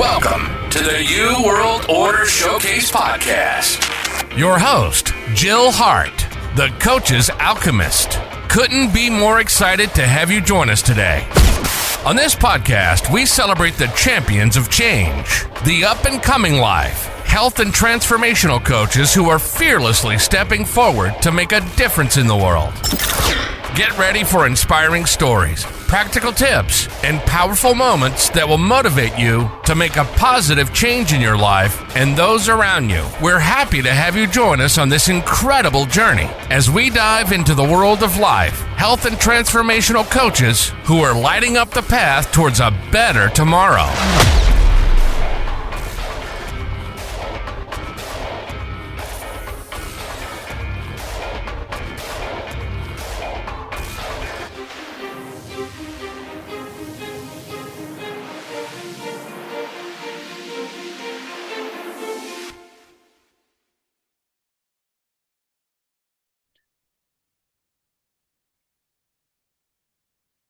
Welcome to the New World Order Showcase Podcast. Your host, Jill Hart, the Coach's Alchemist. Couldn't be more excited to have you join us today. On this podcast, we celebrate the champions of change, the up-and-coming life, health and transformational coaches who are fearlessly stepping forward to make a difference in the world. Get ready for inspiring stories, practical tips, and powerful moments that will motivate you to make a positive change in your life and those around you. We're happy to have you join us on this incredible journey as we dive into the world of life, health, and transformational coaches who are lighting up the path towards a better tomorrow.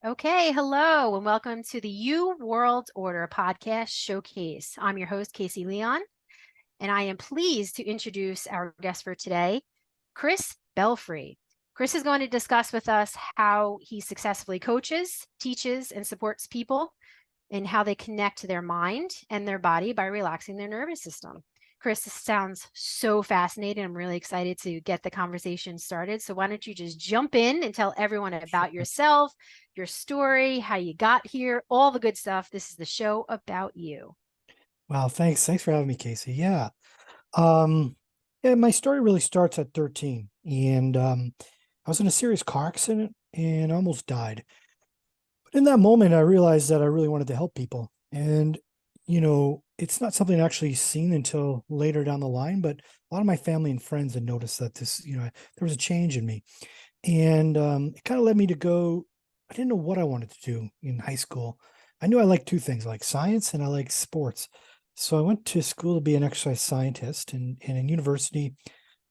Okay, hello, and welcome to the New World Order Podcast Showcase. I'm your host, Kasey Lian, and I am pleased to introduce our guest for today, Kris Belfry. Kris is going to discuss with us how he successfully coaches, teaches, and supports people and how they connect to their mind and their body by relaxing their nervous system. Kris, this sounds so fascinating. I'm really excited to get the conversation started. So why don't you just jump in and tell everyone about yourself, your story, how you got here, all the good stuff. This is the show about you. Wow, thanks. Thanks for having me, Kasey. Yeah. My story really starts at 13. And I was in a serious car accident and almost died. But in that moment, I realized that I really wanted to help people. And, it's not something I actually seen until later down the line, but a lot of my family and friends had noticed that there was a change in me. And it kind of led me to go. I didn't know what I wanted to do in high school. I knew I liked two things, I like science and I like sports. So I went to school to be an exercise scientist, and in university,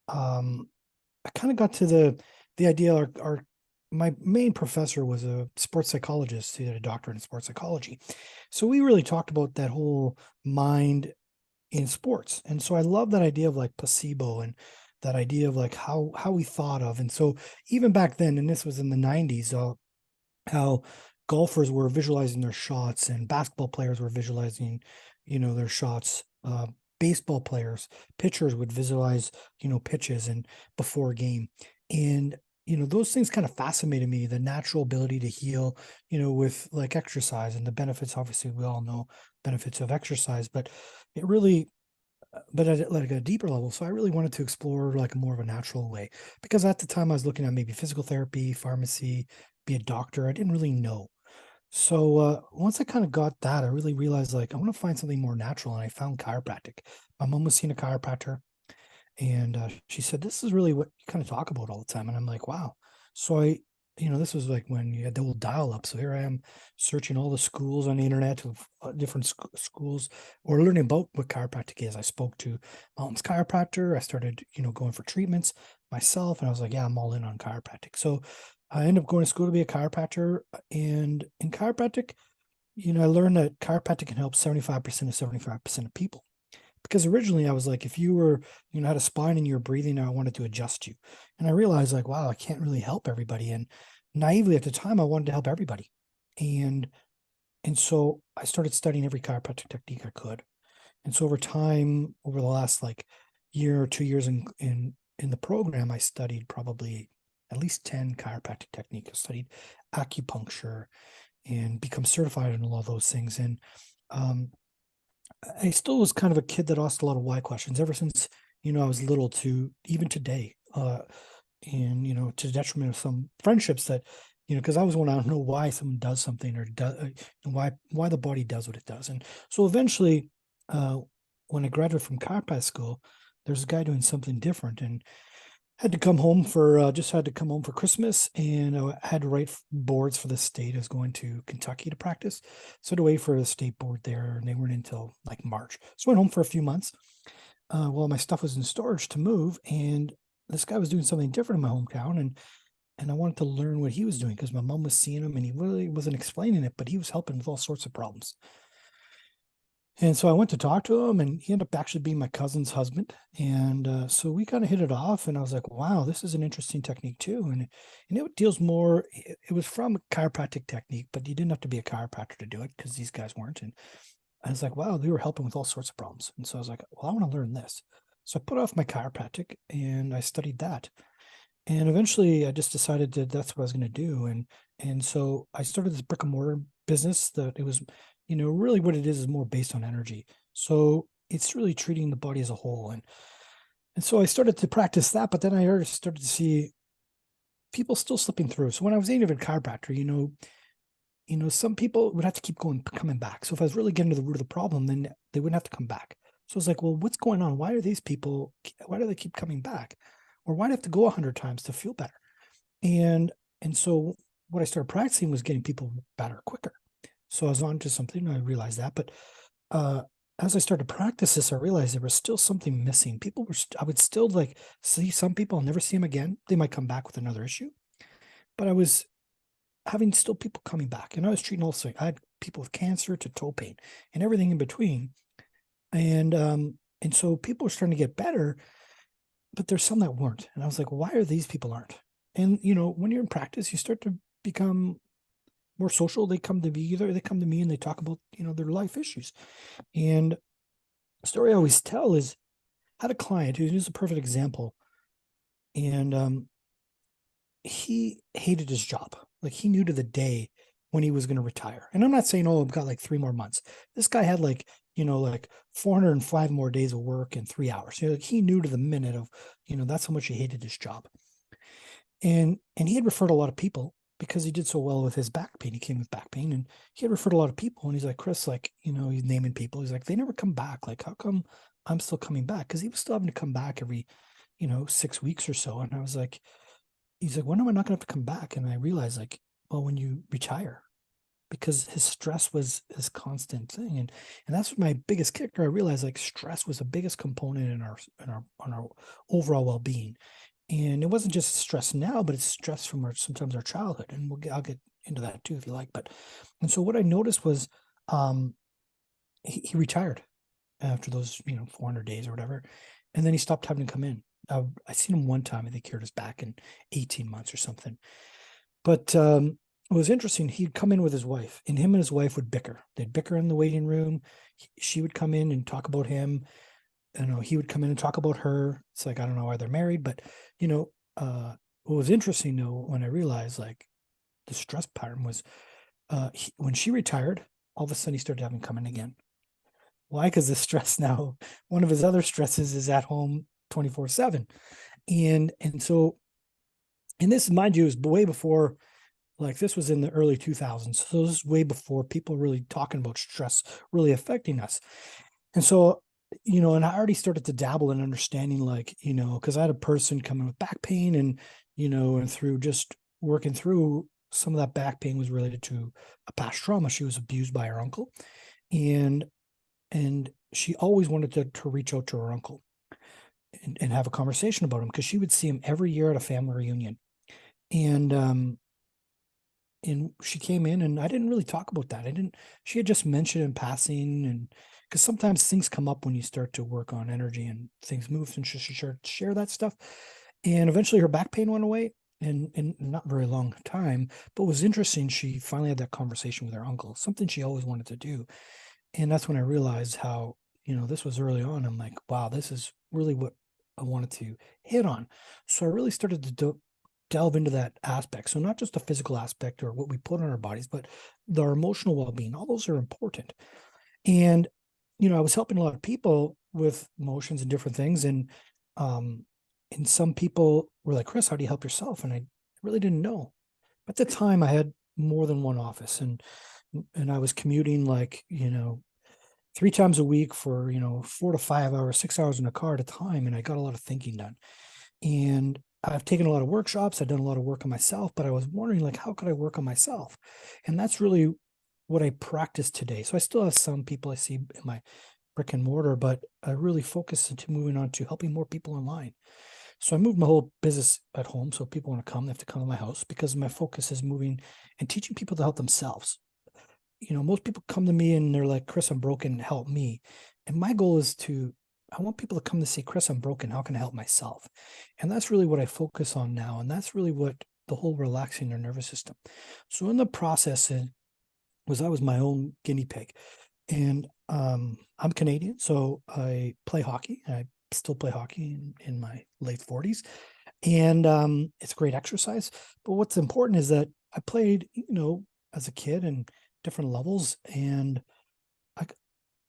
I kind of got to the idea. My main professor was a sports psychologist. He had a doctorate in sports psychology. So we really talked about that whole mind in sports. And so I love that idea of like placebo and that idea of like how we thought of. And so even back then, and this was in the 90s, how golfers were visualizing their shots and basketball players were visualizing, their shots. Baseball players, pitchers would visualize, pitches and before a game. And those things kind of fascinated me, the natural ability to heal, with like exercise and the benefits. Obviously, we all know benefits of exercise, but it really, but at like a deeper level. So I really wanted to explore like more of a natural way, because at the time I was looking at maybe physical therapy, pharmacy, be a doctor. I didn't really know. So once I kind of got that, I really realized like I want to find something more natural, and I found chiropractic. My mom was seeing a chiropractor. And she said, this is really what you kind of talk about all the time. And I'm like, wow. So this was like when you had the old dial up. So here I am searching all the schools on the internet of different schools, or learning about what chiropractic is. I spoke to mom's chiropractor. I started, going for treatments myself. And I was like, yeah, I'm all in on chiropractic. So I ended up going to school to be a chiropractor. And in chiropractic, I learned that chiropractic can help 75% of 75% of people. Because originally I was like, if you were, had a spine and you were breathing, I wanted to adjust you. And I realized like, wow, I can't really help everybody. And naively at the time, I wanted to help everybody. And so I started studying every chiropractic technique I could. And so over time, over the last like year or 2 years in the program, I studied probably at least 10 chiropractic techniques. I studied acupuncture and become certified in a lot of those things. And I still was kind of a kid that asked a lot of why questions ever since, I was little to even today, and, to the detriment of some friendships that, because I always want to know why someone does something or why the body does what it does. And so eventually, when I graduated from chiropractic school, there's a guy doing something different, and had to come home for Christmas, and I had to write boards for the state. I was going to Kentucky to practice, so I had to wait for the state board there, and they weren't until like March. So I went home for a few months while my stuff was in storage to move, and this guy was doing something different in my hometown, and I wanted to learn what he was doing because my mom was seeing him, and he really wasn't explaining it, but he was helping with all sorts of problems. And so I went to talk to him, and he ended up actually being my cousin's husband. And so we kind of hit it off, and I was like, wow, this is an interesting technique too. And it deals more, it was from a chiropractic technique, but you didn't have to be a chiropractor to do it because these guys weren't. And I was like, wow, they were helping with all sorts of problems. And so I was like, well, I want to learn this. So I put off my chiropractic and I studied that. And eventually I just decided that that's what I was going to do. And so I started this brick and mortar business that it was, really what it is more based on energy. So it's really treating the body as a whole. And so I started to practice that, but then I already started to see people still slipping through. So when I was an a chiropractor, some people would have to keep coming back. So if I was really getting to the root of the problem, then they wouldn't have to come back. So it's like, well, what's going on? Why do they keep coming back? Or why do I have to go 100 times to feel better? And so what I started practicing was getting people better quicker. So I was on to something, I realized that. But as I started to practice this, I realized there was still something missing. I would still like see some people, I'll never see them again. They might come back with another issue. But I was having still people coming back. And I was treating also, I had people with cancer to toe pain and everything in between. And so people were starting to get better, but there's some that weren't. And I was like, why are these people aren't? And, when you're in practice, you start to become more social. They come to me and they talk about, their life issues. And the story I always tell is I had a client who's a perfect example. And he hated his job. Like he knew to the day when he was going to retire. And I'm not saying, oh, I've got like 3 more months. This guy had like 405 more days of work in 3 hours. Like he knew to the minute of, that's how much he hated his job. And he had referred a lot of people because he did so well with his back pain. He came with back pain and he had referred a lot of people. And he's like, Kris, like, he's naming people. He's like, they never come back. Like, how come I'm still coming back? Because he was still having to come back every, 6 weeks or so. And I was like, he's like, when am I not going to have to come back? And I realized like, well, when you retire, because his stress was his constant thing. And that's my biggest kicker. I realized like stress was the biggest component in our overall well-being. And it wasn't just stress now, but it's stress from sometimes our childhood. And I'll get into that too, if you like. And so what I noticed was, he retired after those, 400 days or whatever. And then he stopped having to come in. I seen him one time. I think he hurt his back in 18 months or something. But it was interesting. He'd come in with his wife, and him and his wife would bicker. They'd bicker in the waiting room. She would come in and talk about him. He would come in and talk about her. It's like, I don't know why they're married, but what was interesting though, when I realized like the stress pattern was, when she retired, all of a sudden he started having come in again. Why? Because the stress now, one of his other stresses is at home 24/7. And so, and this, mind you, is way before, like this was in the early 2000s. So this is way before people really talking about stress really affecting us. And so, and I already started to dabble in understanding, like, because I had a person coming with back pain and, and through just working through some of that back pain was related to a past trauma. She was abused by her uncle. And she always wanted to reach out to her uncle and have a conversation about him because she would see him every year at a family reunion. And she came in and I didn't really talk about that. She had just mentioned in passing, and because sometimes things come up when you start to work on energy and things move, and she share that stuff. And eventually her back pain went away and not very long time, but it was interesting. She finally had that conversation with her uncle, something she always wanted to do. And that's when I realized how, this was early on. I'm like, wow, this is really what I wanted to hit on. So I really started to delve into that aspect. So not just the physical aspect or what we put on our bodies, but our emotional well-being. All those are important. And, I was helping a lot of people with emotions and different things. And some people were like, Kris, how do you help yourself? And I really didn't know. At the time I had more than one office and I was commuting like, 3 times a week for, 4 to 5 hours, 6 hours in a car at a time. And I got a lot of thinking done. And I've taken a lot of workshops. I've done a lot of work on myself, but I was wondering, like, how could I work on myself? And that's really what I practice today. So I still have some people I see in my brick and mortar, but I really focus into moving on to helping more people online. So I moved my whole business at home. So if people want to come, they have to come to my house because my focus is moving and teaching people to help themselves. most people come to me and they're like, Kris, I'm broken, help me. And my goal is I want people to come to say, Kris, I'm broken, how can I help myself? And that's really what I focus on now. And that's really what the whole relaxing their nervous system. So in the process, I was my own guinea pig. And I'm Canadian, so I play hockey. I still play hockey in my late 40s. And it's great exercise. But what's important is that I played, as a kid and different levels. And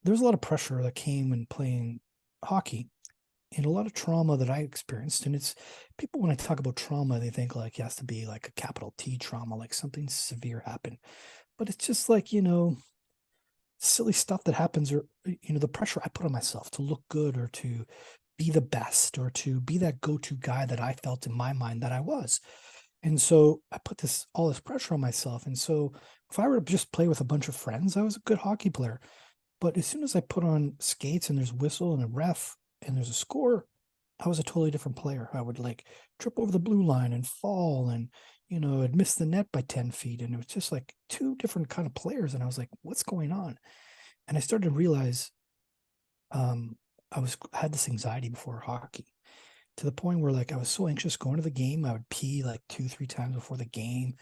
there's a lot of pressure that came in playing hockey and a lot of trauma that I experienced. And it's people, when I talk about trauma, they think like it has to be like a capital T trauma, like something severe happened. But it's just like, silly stuff that happens, or, the pressure I put on myself to look good or to be the best or to be that go-to guy that I felt in my mind that I was. And so I put all this pressure on myself. And so if I were to just play with a bunch of friends, I was a good hockey player. But as soon as I put on skates and there's a whistle and a ref and there's a score, I was a totally different player. I would like trip over the blue line and fall and, I'd miss the net by 10 feet. And it was just like two different kind of players. And I was like, what's going on? And I started to realize I had this anxiety before hockey, to the point where like I was so anxious going to the game, I would pee like 2-3 times before the game.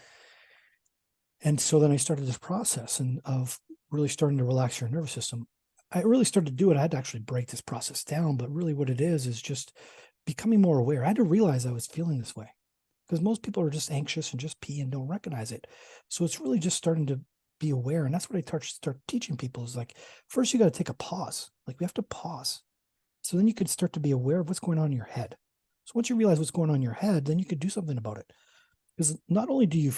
And so then I started this process of really starting to relax your nervous system. I really started to do it. I had to actually break this process down, but really what it is just becoming more aware. I had to realize I was feeling this way because most people are just anxious and just pee and don't recognize it. So it's really just starting to be aware. And that's what I start teaching people is like, first you got to take a pause. Like we have to pause. So then you could start to be aware of what's going on in your head. So once you realize what's going on in your head, then you could do something about it. Because not only do you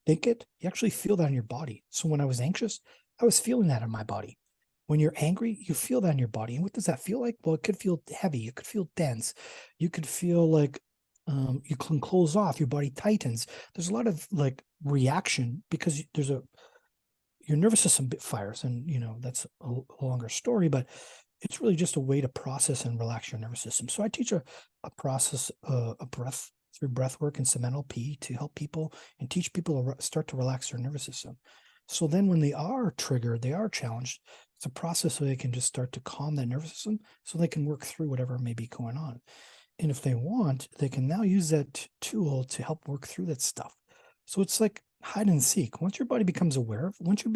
think it, you actually feel that in your body. So when I was anxious, I was feeling that in my body. When you're angry, you feel that in your body. And what does that feel like? Well, it could feel heavy. You could feel dense. You could feel like you can close off. Your body tightens. There's a lot of like reaction because your nervous system fires. And, that's a longer story, but it's really just a way to process and relax your nervous system. So I teach a process, a breath through breath work and some NLP to help people and teach people to start to relax their nervous system. So then when they are triggered, they are challenged, it's a process so they can just start to calm that nervous system so they can work through whatever may be going on. And if they want, they can now use that tool to help work through that stuff. So it's like hide and seek. Once your body becomes aware, once you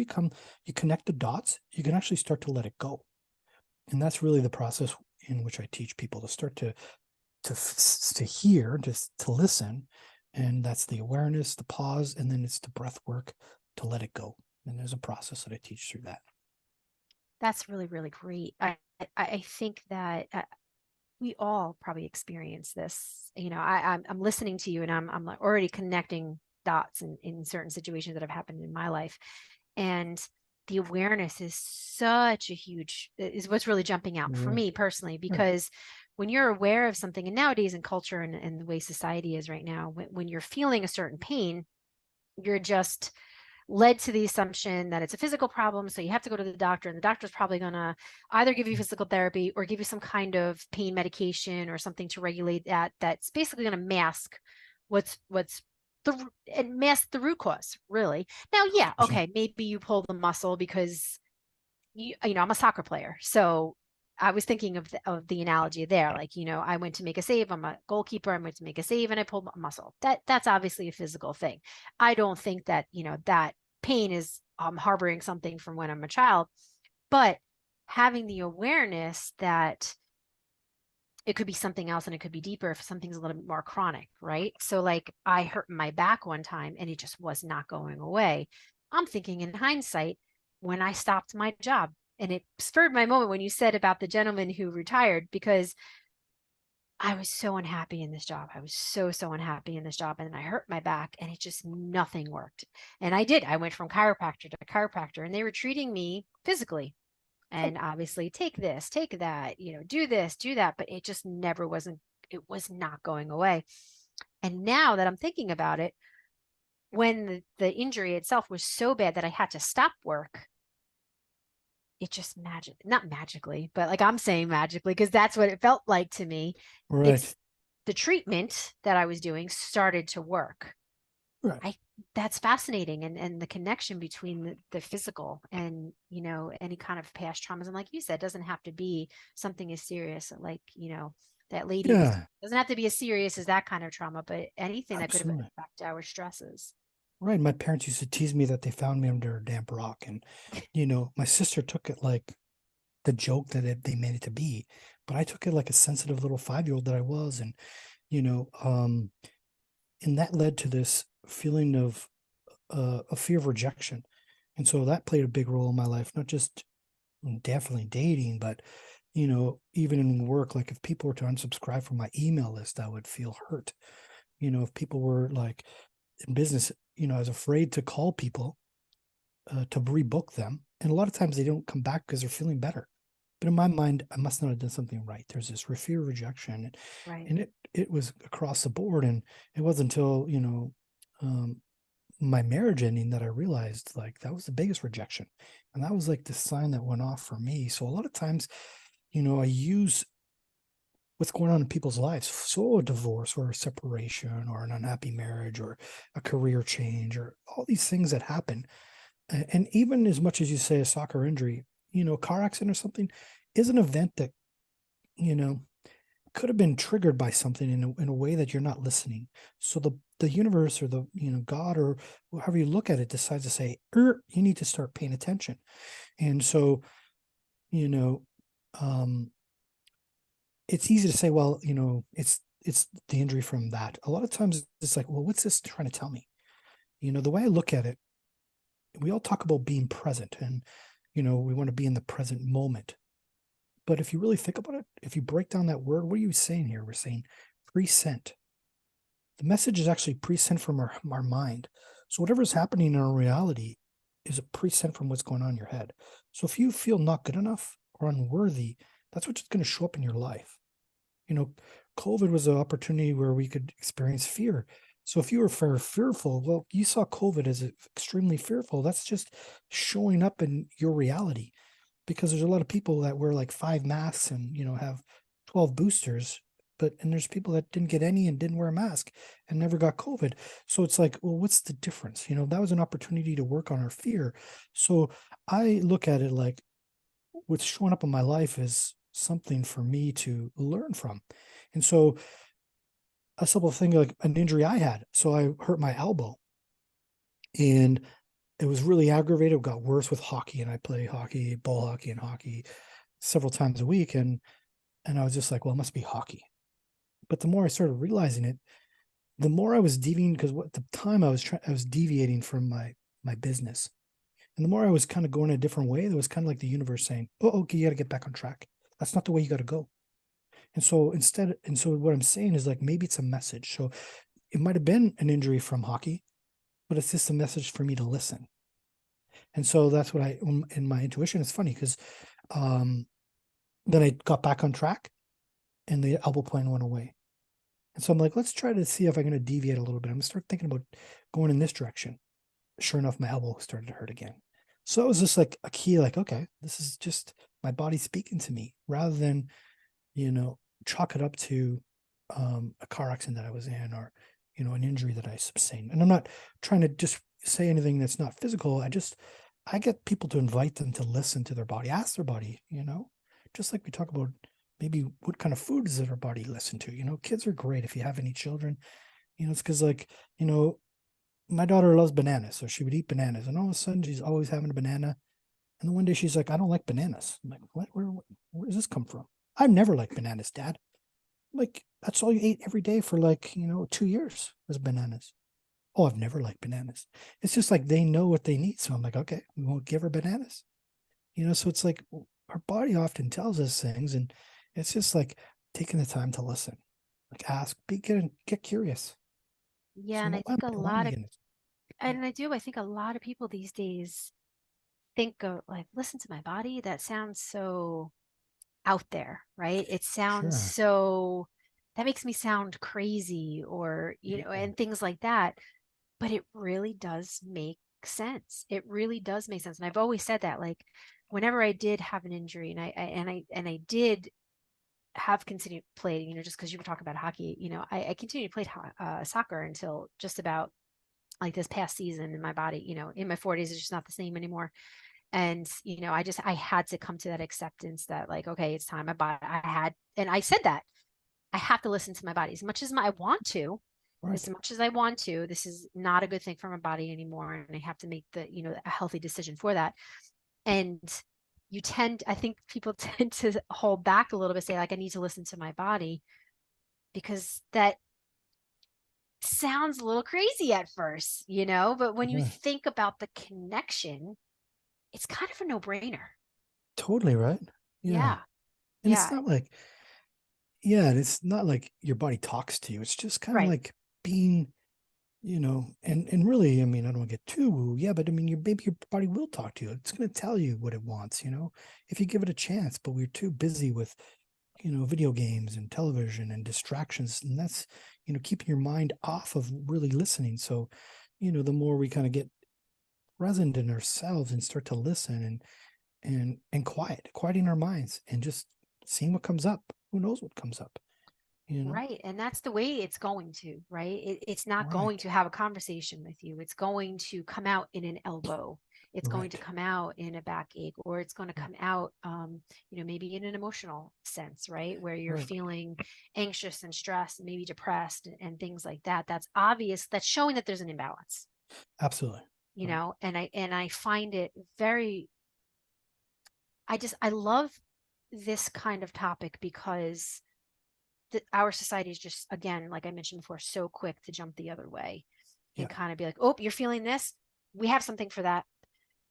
connect the dots, you can actually start to let it go. And that's really the process in which I teach people to start to hear, just to listen. And that's the awareness, the pause, and then it's the breath work to let it go. And there's a process that I teach through that. That's really, really great. I think that we all probably experience this. I'm listening to you and I'm like already connecting dots in certain situations that have happened in my life. And the awareness is is what's really jumping out for me personally, because when you're aware of something, and nowadays in culture and the way society is right now, when you're feeling a certain pain, you're just led to the assumption that it's a physical problem. So you have to go to the doctor, and the doctor's probably going to either give you physical therapy or give you some kind of pain medication or something to regulate that's basically going to mask mask the root cause, really. Now, yeah, okay, maybe you pull the muscle because I'm a soccer player. So I was thinking of the analogy there. Like, I went to make a save. I'm a goalkeeper. I went to make a save and I pulled a muscle. That's obviously a physical thing. I don't think that, that pain is harboring something from when I'm a child, but having the awareness that it could be something else and it could be deeper if something's a little bit more chronic, right? So like I hurt my back one time and it just was not going away. I'm thinking in hindsight, when I stopped my job, and it spurred my moment when you said about the gentleman who retired, because I was so unhappy in this job. I was so unhappy in this job. And then I hurt my back and nothing worked. And I went from chiropractor to chiropractor, and they were treating me physically. And obviously take this, take that, do this, do that. But it just it was not going away. And now that I'm thinking about it, when the injury itself was so bad that I had to stop work, it just not magically, but like I'm saying magically, because that's what it felt like to me. Right. The treatment that I was doing started to work. Right. that's fascinating. And the connection between the physical and, any kind of past traumas. And like you said, it doesn't have to be something as serious, like, that lady was, Yeah, doesn't have to be as serious as that kind of trauma, but anything that could absolutely. affect our stresses. Right. My parents used to tease me that they found me under a damp rock. And, my sister took it like the joke that they made it to be, but I took it like a sensitive little 5-year-old that I was. And, you know, um, and that led to this feeling of a fear of rejection. And so that played a big role in my life, not just definitely dating, but, even in work, like if people were to unsubscribe from my email list, I would feel hurt. If people were like in business, I was afraid to call people to rebook them. And a lot of times they don't come back because they're feeling better. But in my mind, I must not have done something right. There's this fear of rejection, Right. and it was across the board. And it wasn't until my marriage ending that I realized like that was the biggest rejection, and that was like the sign that went off for me. So a lot of times, I use what's going on in people's lives, so a divorce or a separation or an unhappy marriage or a career change or all these things that happen. And even as much as you say a soccer injury, car accident or something is an event that, you know, could have been triggered by something in a way that you're not listening. So the universe or the, God or however you look at it decides to say, you need to start paying attention. And so, you know, um, it's easy to say, well, it's the injury from that. A lot of times it's like, well, what's this trying to tell me? The way I look at it, we all talk about being present and, we want to be in the present moment. But if you really think about it, if you break down that word, what are you saying here? We're saying present. The message is actually present from our mind. So whatever is happening in our reality is a present from what's going on in your head. So if you feel not good enough or unworthy, that's what's going to show up in your life. COVID was an opportunity where we could experience fear. So if you were fearful, well, you saw COVID as extremely fearful. That's just showing up in your reality, because there's a lot of people that wear like 5 masks and, have 12 boosters, and there's people that didn't get any and didn't wear a mask and never got COVID. So it's like, well, what's the difference? That was an opportunity to work on our fear. So I look at it like what's showing up in my life is something for me to learn from. And so a simple thing like an injury I had. So I hurt my elbow and it was really aggravated. It got worse with hockey, and I play hockey, ball hockey and hockey several times a week. And I was just like, well, it must be hockey. But the more I started realizing it, the more I was deviating, because at the time I was deviating from my business. And the more I was kind of going a different way, there was kind of like the universe saying, oh, okay, you got to get back on track. That's not the way you got to go. And so what I'm saying is like, maybe it's a message. So it might have been an injury from hockey, but it's just a message for me to listen. And so that's what in my intuition, it's funny because then I got back on track and the elbow pain went away. And so I'm like, let's try to see if I'm going to deviate a little bit. I'm going to start thinking about going in this direction. Sure enough, my elbow started to hurt again. So it was just like a key, like, okay, this is just my body speaking to me, rather than, chalk it up to a car accident that I was in, or, an injury that I sustained. And I'm not trying to just say anything that's not physical. I get people to invite them to listen to their body, ask their body, just like we talk about maybe what kind of food does their body listen to. Kids are great. If you have any children, it's because like, my daughter loves bananas, so she would eat bananas, and all of a sudden she's always having a banana. And then one day she's like, I don't like bananas. I'm like, what? Where does this come from? I've never liked bananas, Dad. I'm like, that's all you ate every day for like, 2 years was bananas. Oh, I've never liked bananas. It's just like they know what they need. So I'm like, okay, we won't give her bananas. So it's like our body often tells us things, and it's just like taking the time to listen, like ask, get curious. Yeah. So And I think a why am lot I of, getting this? and I think a lot of people these days think of like, listen to my body. That sounds so out there, right? It sounds Sure. so, that makes me sound crazy, or, Yeah. and things like that. But it really does make sense. It really does make sense. And I've always said that, like, whenever I did have an injury, and I did have continued playing, just because you were talking about hockey, I continued to play soccer until just about like this past season in my body, in my 40s, it's just not the same anymore. And, I had to come to that acceptance that like, okay, it's time. And I said that I have to listen to my body as much as I want to, Right. as much as I want to. This is not a good thing for my body anymore. And I have to make a healthy decision for that. And I think people tend to hold back a little bit, say like, I need to listen to my body, because that sounds a little crazy at first, but when you Yeah. think about the connection, it's kind of a no-brainer. Totally right. Yeah. Yeah. And Yeah. it's not like your body talks to you. It's just kind of Right. like being, and really, I mean, I don't want to get too woo. Yeah, but I mean, maybe your body will talk to you. It's going to tell you what it wants, if you give it a chance. But we're too busy with, video games and television and distractions, and that's, keeping your mind off of really listening. So, the more we kind of get present in ourselves and start to listen and quieting our minds and just seeing what comes up. Who knows what comes up, Right. And that's the way it's going to, right? It's not going Right. to have a conversation with you. It's going to come out in an elbow. It's going to Right. come out in a backache, or it's going to come out, maybe in an emotional sense, right? Where you're Right. feeling anxious and stressed, and maybe depressed and things like that. That's obvious. That's showing that there's an imbalance, Absolutely. Right. and I find it very, I love this kind of topic because our society is just, again, like I mentioned before, so quick to jump the other way and Yeah. kind of be like, oh, you're feeling this, we have something for that.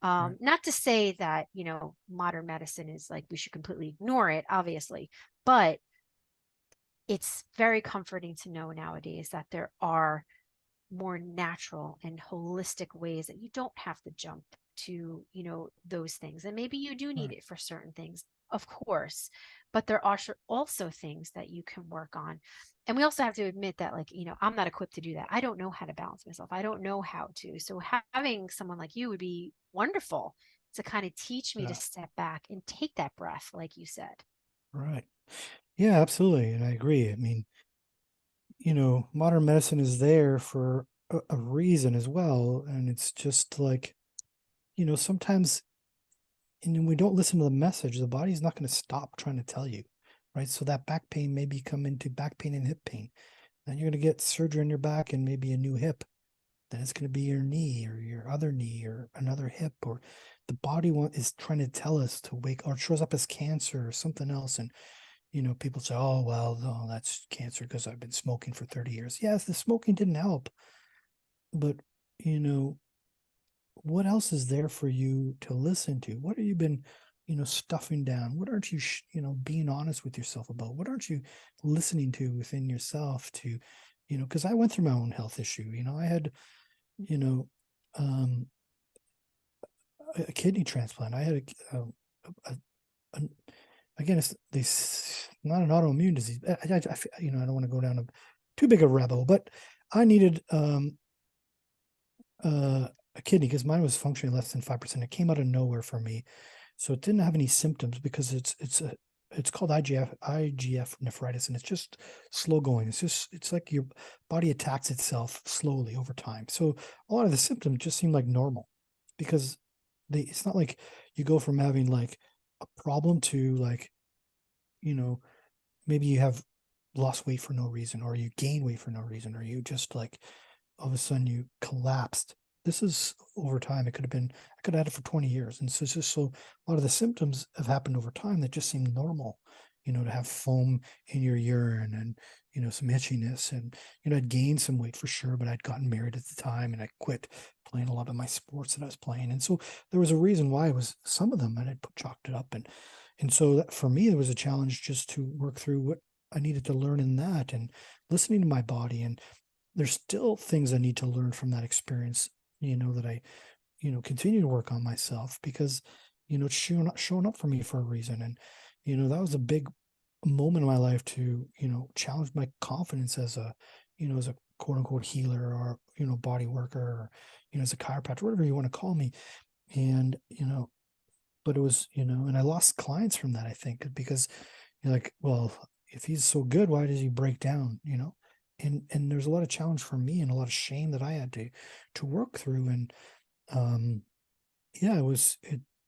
Right. Not to say that modern medicine is like we should completely ignore it, obviously, but it's very comforting to know nowadays that there are more natural and holistic ways that you don't have to jump to those things. And maybe you do need Right. it for certain things, of course, but there are also things that you can work on. And we also have to admit that, like, I'm not equipped to do that. I don't know how to balance myself. I don't know how to. So having someone like you would be wonderful to kind of teach me to Yeah. step back and take that breath, like you said. Right. Yeah, absolutely. And I agree. I mean, modern medicine is there for a reason as well. And it's just like, sometimes, and when we don't listen to the message, the body's not going to stop trying to tell you, right? So that back pain may become into back pain and hip pain. Then you're going to get surgery on your back and maybe a new hip. Then it's going to be your knee or your other knee or another hip, or the body is trying to tell us to wake, or it shows up as cancer or something else. And, people say, oh, well, no, that's cancer because I've been smoking for 30 years. Yes, the smoking didn't help. But, what else is there for you to listen to? What have you been, stuffing down? What aren't you, being honest with yourself about? What aren't you listening to within yourself to, because I went through my own health issue. I had, you know, um, a kidney transplant. I had a, a again, it's not an autoimmune disease. I don't want to go down too big a rebel, but I needed a kidney because mine was functioning less than 5%. It came out of nowhere for me, so it didn't have any symptoms because it's called IGF nephritis, and it's just slow going. It's like your body attacks itself slowly over time. So a lot of the symptoms just seem like normal because it's not like you go from having like a problem to like, maybe you have lost weight for no reason, or you gain weight for no reason, or you just like all of a sudden you collapsed. This is over time. I could have had it for 20 years. And so it's just so a lot of the symptoms have happened over time that just seem normal, to have foam in your urine and, some itchiness. And, I'd gained some weight for sure, but I'd gotten married at the time and I quit playing a lot of my sports that I was playing. And so there was a reason why it was some of them, and I'd chalked it up. And so that, for me, there was a challenge just to work through what I needed to learn in that and listening to my body. And there's still things I need to learn from that experience, that I, continue to work on myself because, it's showing up for me for a reason. And, that was a big moment in my life to, challenge my confidence as as a quote unquote healer or, body worker or, as a chiropractor, whatever you want to call me. And, but it was, and I lost clients from that, I think, because you're like, well, if he's so good, why does he break down, and there's a lot of challenge for me and a lot of shame that I had to work through. And yeah,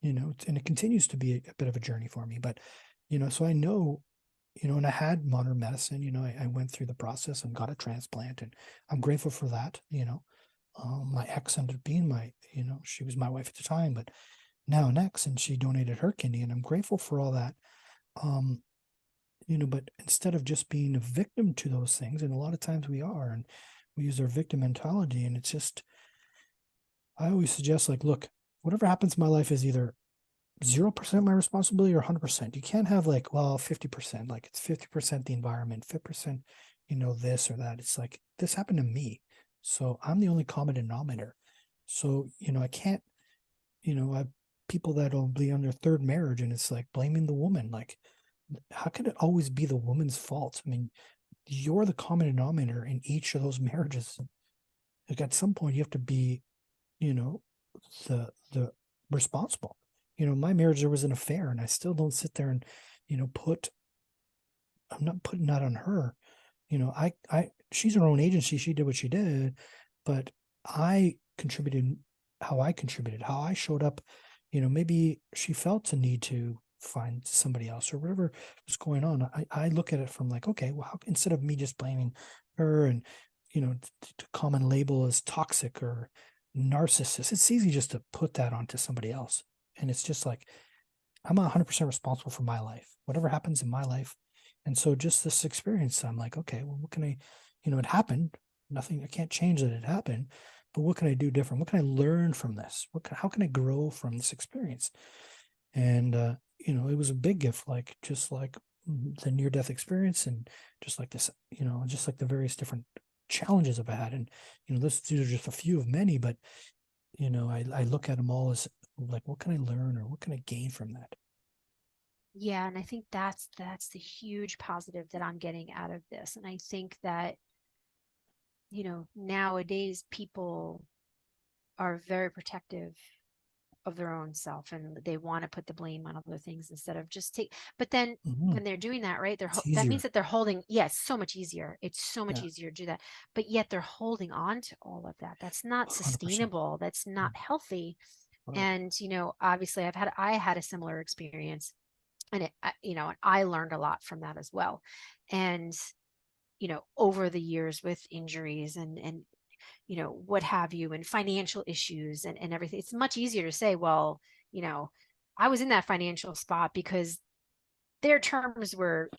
and it continues to be a bit of a journey for me. But so I know, and I had modern medicine. I went through the process and got a transplant, and I'm grateful for that. My ex ended up being she was my wife at the time, but now an ex, and she donated her kidney, and I'm grateful for all that. But instead of just being a victim to those things, and a lot of times we are, and we use our victim mentality, and it's just, I always suggest, like, look, whatever happens in my life is either 0% my responsibility or 100%. You can't have like, well, 50%, like it's 50% the environment, 50%, this or that. It's like, this happened to me. So I'm the only common denominator. So, I can't, I have people that'll be on their third marriage, and it's like blaming the woman. Like, how can it always be the woman's fault? I mean, you're the common denominator in each of those marriages. Like, at some point you have to be, the responsible. My marriage, there was an affair, and I still don't sit there and, I'm not putting that on her. She's her own agency. She did what she did, but I contributed how I showed up. Maybe she felt the need to find somebody else or whatever was going on. I look at it from like, okay, well, instead of me just blaming her and, to common label as toxic or narcissist, it's easy just to put that onto somebody else. And it's just like, I'm 100% responsible for my life, whatever happens in my life. And so just this experience, I'm like, okay, well, what can I, it happened, nothing, I can't change that it happened, but what can I do different? What can I learn from this? How can I grow from this experience? And, it was a big gift, like, just like the near-death experience, and just like this, just like the various different challenges I've had. And, these are just a few of many, but, I look at them all as like, what can I learn, or what can I gain from that? Yeah, and I think that's the huge positive that I'm getting out of this. And I think that, nowadays people are very protective of their own self, and they want to put the blame on other things instead of just but then when they're doing that, right, that means that they're holding, it's so much easier. It's so much easier to do that, but yet they're holding on to all of that. That's not 100%. sustainable. That's not healthy. Right. And, obviously I had a similar experience, and I learned a lot from that as well. And, over the years with injuries and what have you, and financial issues and everything, it's much easier to say, well, I was in that financial spot because their terms were,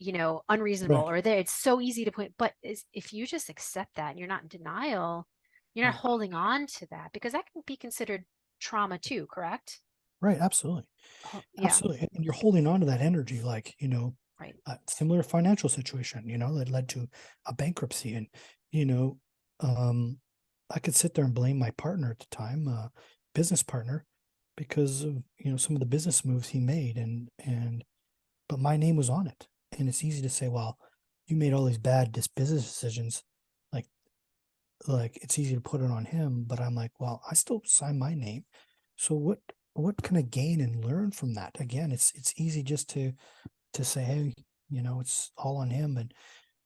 unreasonable, Right. or it's so easy to point. But if you just accept that and you're not in denial, you're not holding on to that, because that can be considered trauma too, correct? Right. Absolutely. Yeah. Absolutely. And you're holding on to that energy, like, Right. a similar financial situation, that led to a bankruptcy. And, I could sit there and blame my partner at the time, business partner, because of, some of the business moves he made, but my name was on it. And it's easy to say, well, you made all these bad business decisions. Like it's easy to put it on him, but I'm like, well, I still signed my name. So what can I gain and learn from that? Again, it's easy just to say, hey, it's all on him. And,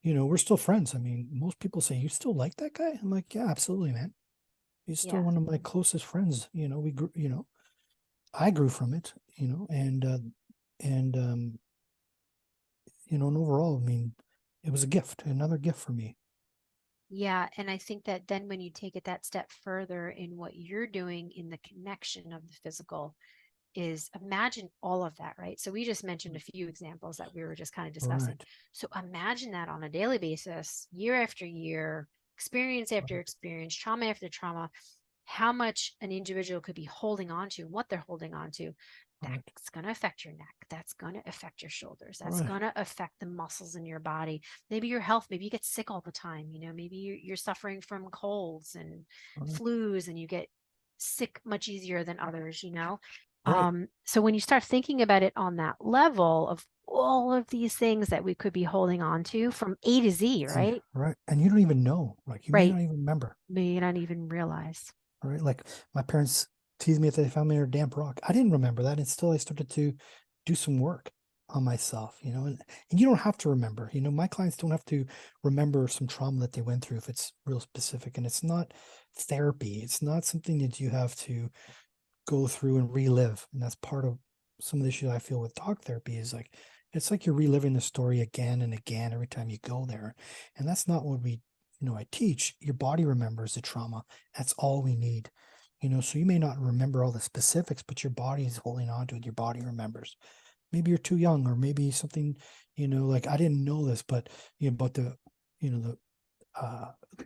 we're still friends. I mean, most people say, you still like that guy? I'm like, yeah, absolutely, man. He's still one of my closest friends. We grew, I grew from it, and and overall, I mean, it was a gift, another gift for me. Yeah. And I think that then when you take it that step further in what you're doing in the connection of the physical, is imagine all of that, right? So we just mentioned a few examples that we were just kind of discussing. Right. So imagine that on a daily basis, year after year, experience after Right. experience, trauma after trauma, how much an individual could be holding on to, what they're holding on to. Right. That's going to affect your neck. That's going to affect your shoulders. That's Right. going to affect the muscles in your body. Maybe your health. Maybe you get sick all the time. Maybe you're suffering from colds and Right. flus, and you get sick much easier than others. Right. So when you start thinking about it on that level of all of these things that we could be holding on to from A to Z, right? Right. And you don't even know, like, you may Right. not even remember. May not even realize. Right. Like, my parents teased me if they found me in a damp rock. I didn't remember that until I started to do some work. on myself, and you don't have to remember, my clients don't have to remember some trauma that they went through if it's real specific, and it's not therapy. It's not something that you have to go through and relive. And that's part of some of the issues I feel with talk therapy is like, it's like you're reliving the story again and again every time you go there. And that's not what I teach. Your body remembers the trauma. That's all we need. So you may not remember all the specifics, but your body is holding on to it. Your body remembers. Maybe you're too young, or maybe something, like I didn't know this, but about the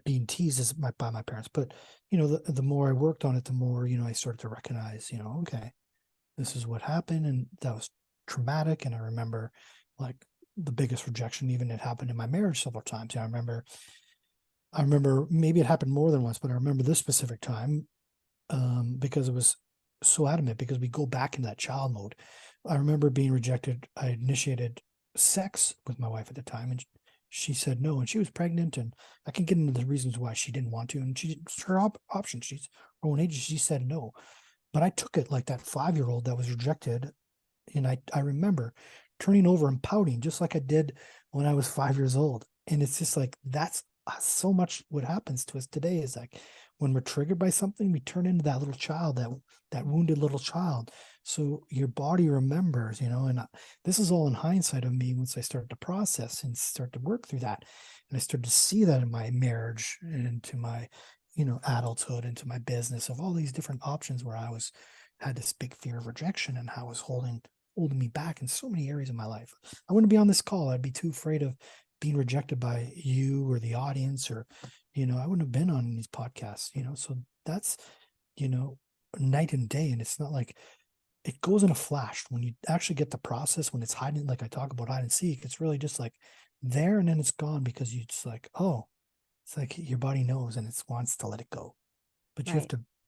being teased by my parents. But the more I worked on it, the more I started to recognize, okay, this is what happened, and that was traumatic. And I remember like the biggest rejection, even it happened in my marriage several times. I remember maybe it happened more than once, but I remember this specific time because it was so adamant, because we go back into that child mode. I remember being rejected. I initiated sex with my wife at the time, and she said no, and she was pregnant, and I can get into the reasons why she didn't want to, and it's her option. She's her own age. She said no, but I took it like that 5-year-old that was rejected, and I remember turning over and pouting just like I did when I was 5 years old. And it's just like, that's so much what happens to us today is like when we're triggered by something, we turn into that little child, that wounded little child. So your body remembers, and this is all in hindsight of me once I started to process and start to work through that. And I started to see that in my marriage and into my, adulthood, into my business, of all these different options where I had this big fear of rejection and how it was holding me back in so many areas of my life. I wouldn't be on this call. I'd be too afraid of being rejected by you or the audience, or, I wouldn't have been on these podcasts, so that's, night and day. And it's not like it goes in a flash when you actually get the process. When it's hiding, like I talk about hide and seek, it's really just like there, and then it's gone, because you just like, oh, it's like your body knows and it wants to let it go. But you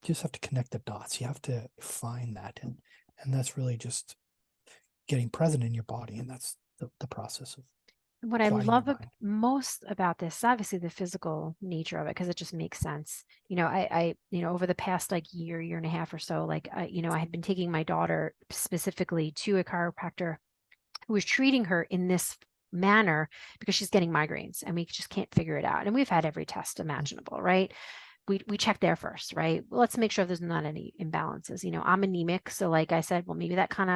just have to connect the dots. You have to find that. And that's really just getting present in your body. And that's the process of What I quieting love your mind. most about this, obviously the physical nature of it, because it just makes sense. I over the past like year and a half or so, like, I had been taking my daughter specifically to a chiropractor who was treating her in this manner because she's getting migraines and we just can't figure it out. And we've had every test imaginable, right? We checked there first, right? Well, let's make sure there's not any imbalances. I'm anemic. So like I said, well, maybe that kind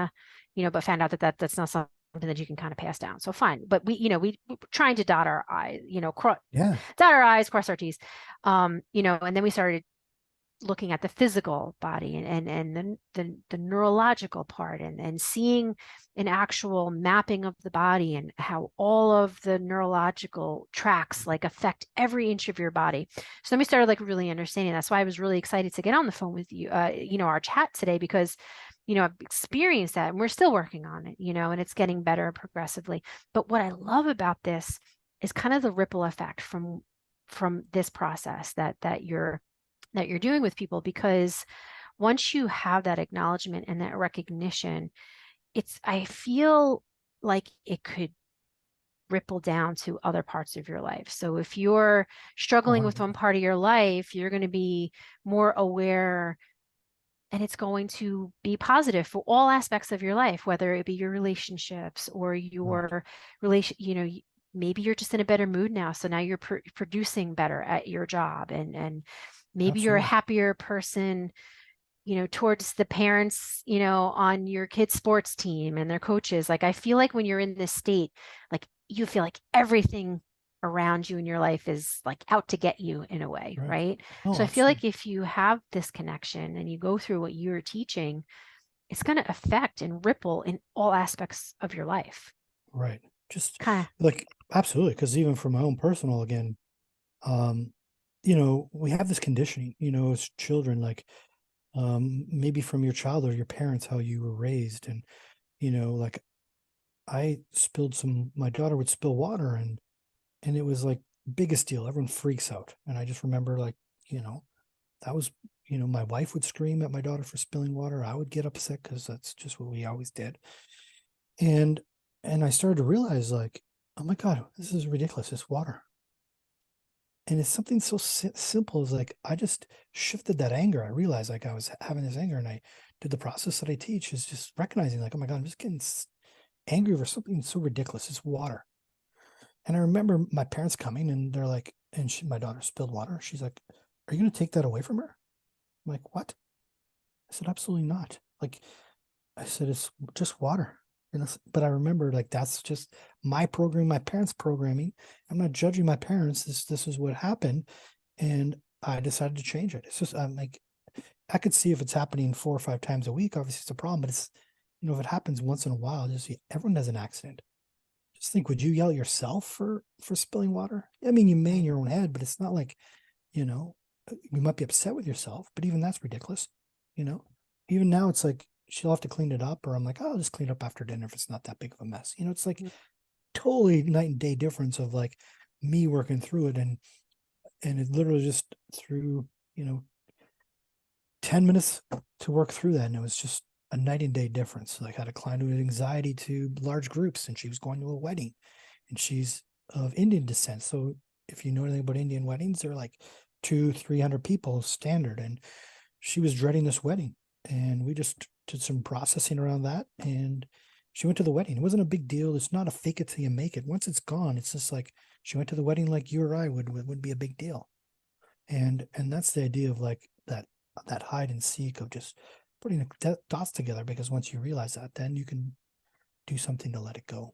of, but found out that's not something that you can kind of pass down. So fine. But we trying to dot our I's, dot our I's, cross our T's, and then we started looking at the physical body and the neurological part and seeing an actual mapping of the body and how all of the neurological tracks like affect every inch of your body. So then we started like really understanding. That's why I was really excited to get on the phone with you, our chat today, because I've experienced that and we're still working on it, and it's getting better progressively. But what I love about this is kind of the ripple effect from this process that you're doing with people, because once you have that acknowledgement and that recognition, I feel like it could ripple down to other parts of your life. So if you're struggling with one part of your life, you're going to be more aware, and it's going to be positive for all aspects of your life, whether it be your relationships or your maybe you're just in a better mood now. So now you're producing better at your job, and maybe you're a happier person, towards the parents, on your kids' sports team and their coaches. Like, I feel like when you're in this state, like you feel like everything around you in your life is like out to get you in a way, right? Oh, so I feel like if you have this connection and you go through what you're teaching, it's going to affect and ripple in all aspects of your life. Right. Just kind of like, absolutely. Because even for my own personal, again, we have this conditioning, as children, like, maybe from your childhood, your parents, how you were raised. And, like my daughter would spill water, and it was like biggest deal. Everyone freaks out. And I just remember, like, that was, my wife would scream at my daughter for spilling water. I would get upset because that's just what we always did. And I started to realize, like, oh my God, this is ridiculous. It's water. And it's something so simple as like, I just shifted that anger. I realized like I was having this anger, and I did the process that I teach is just recognizing like, oh my God, I'm just getting angry over something so ridiculous. It's water. And I remember my parents coming and they're like, my daughter spilled water. She's like, are you going to take that away from her? I'm like, what? I said, absolutely not. Like, I said, it's just water. But I remember, like, that's just my program, my parents' programming. I'm not judging my parents. This is what happened. And I decided to change it. It's just, I'm like, I could see if it's happening 4 or 5 times a week, obviously it's a problem, but it's, if it happens once in a while, everyone has an accident. Just think, would you yell at yourself for spilling water? I mean, you may in your own head, but it's not like, you might be upset with yourself, but even that's ridiculous. Even now it's like, she'll have to clean it up, or I'm like, oh, I'll just clean it up after dinner if it's not that big of a mess. It's like totally night and day difference of like me working through it. And it literally just through, 10 minutes to work through that. And it was just a night and day difference. Like I had to climb with anxiety to large groups, and she was going to a wedding, and she's of Indian descent. So if you know anything about Indian weddings, they're like 200-300 people standard. And she was dreading this wedding, and we just did some processing around that, and she went to the wedding. It wasn't a big deal. It's not a fake it till you make it. Once it's gone, it's just like she went to the wedding like you or I would be a big deal. And that's the idea of like that hide and seek of just putting the dots together, because once you realize that, then you can do something to let it go.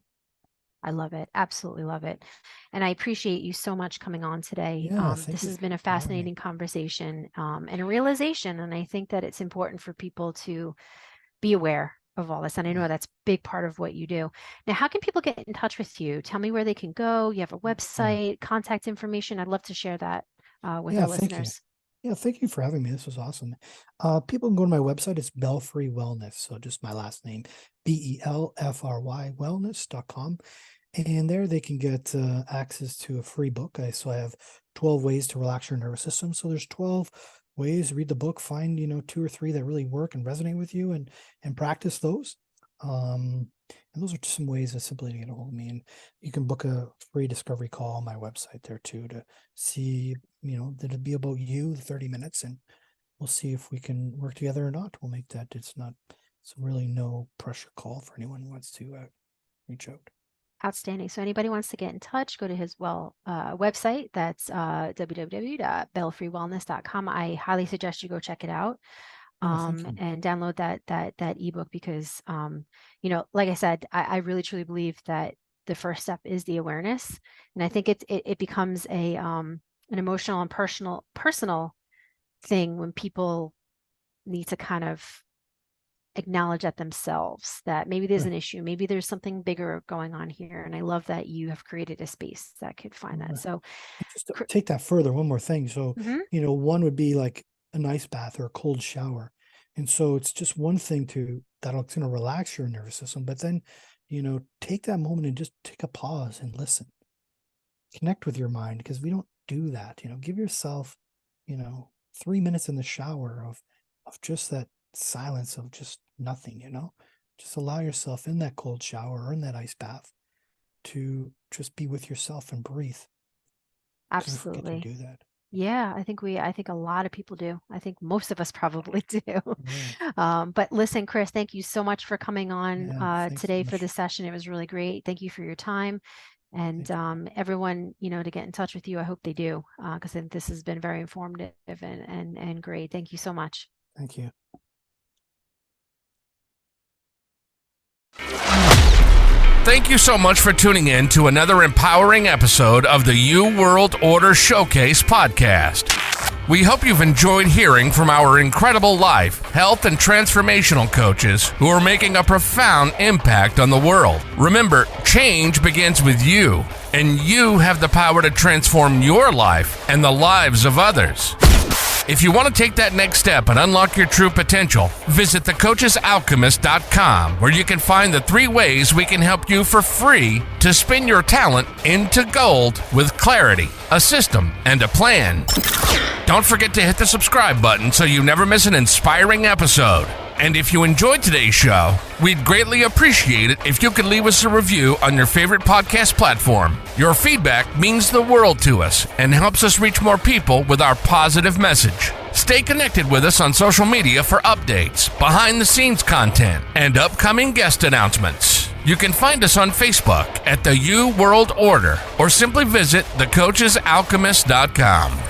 I love it. Absolutely love it. And I appreciate you so much coming on today. Yeah, this has been a fascinating conversation and a realization. And I think that it's important for people to be aware of all this. And I know that's a big part of what you do. Now, how can people get in touch with you? Tell me where they can go. You have a website, contact information. I'd love to share that with our listeners. Yeah, thank you for having me. This was awesome. People can go to my website. It's Belfry Wellness. So just my last name, BELFRY wellness.com. And there they can get access to a free book. So I have 12 ways to relax your nervous system. So there's 12 ways. Read the book, find 2 or 3 that really work and resonate with you, and practice those. And those are just some ways to simply get a hold of me. And you can book a free discovery call on my website there too, to see, that it'll be about you, 30 minutes, and we'll see if we can work together or not. We'll make that. It's really no pressure call for anyone who wants to reach out. Outstanding. So anybody wants to get in touch, go to his website. That's www.belfrywellness.com. I highly suggest you go check it out. And download that ebook, because like I said, I really truly believe that the first step is the awareness, and I think it becomes an emotional and personal thing when people need to kind of acknowledge that themselves, that maybe there's an issue, maybe there's something bigger going on here. And I love that you have created a space that could find that. So just to take that further, one more thing. So one would be like an ice bath or a cold shower. And so it's just one thing that'll going to relax your nervous system. But then, take that moment and just take a pause and listen. Connect with your mind, because we don't do that. Give yourself, 3 minutes in the shower of just that silence of just nothing, just allow yourself in that cold shower or in that ice bath to just be with yourself and breathe. Absolutely. Don't forget to do that. Yeah, I think a lot of people do. I think most of us probably do. But listen, Kris, thank you so much for coming on today for this session. It was really great. Thank you for your time. And everyone, to get in touch with you, I hope they do, because I think this has been very informative and great. Thank you so much. Thank you. Thank you so much for tuning in to another empowering episode of the You World Order Showcase podcast. We hope you've enjoyed hearing from our incredible life, health, and transformational coaches who are making a profound impact on the world. Remember, change begins with you, and you have the power to transform your life and the lives of others. If you want to take that next step and unlock your true potential, visit thecoachesalchemist.com, where you can find the 3 ways we can help you for free to spin your talent into gold with clarity, a system, and a plan. Don't forget to hit the subscribe button so you never miss an inspiring episode. And if you enjoyed today's show, we'd greatly appreciate it if you could leave us a review on your favorite podcast platform. Your feedback means the world to us and helps us reach more people with our positive message. Stay connected with us on social media for updates, behind-the-scenes content, and upcoming guest announcements. You can find us on Facebook at the U World Order or simply visit thecoachesalchemist.com.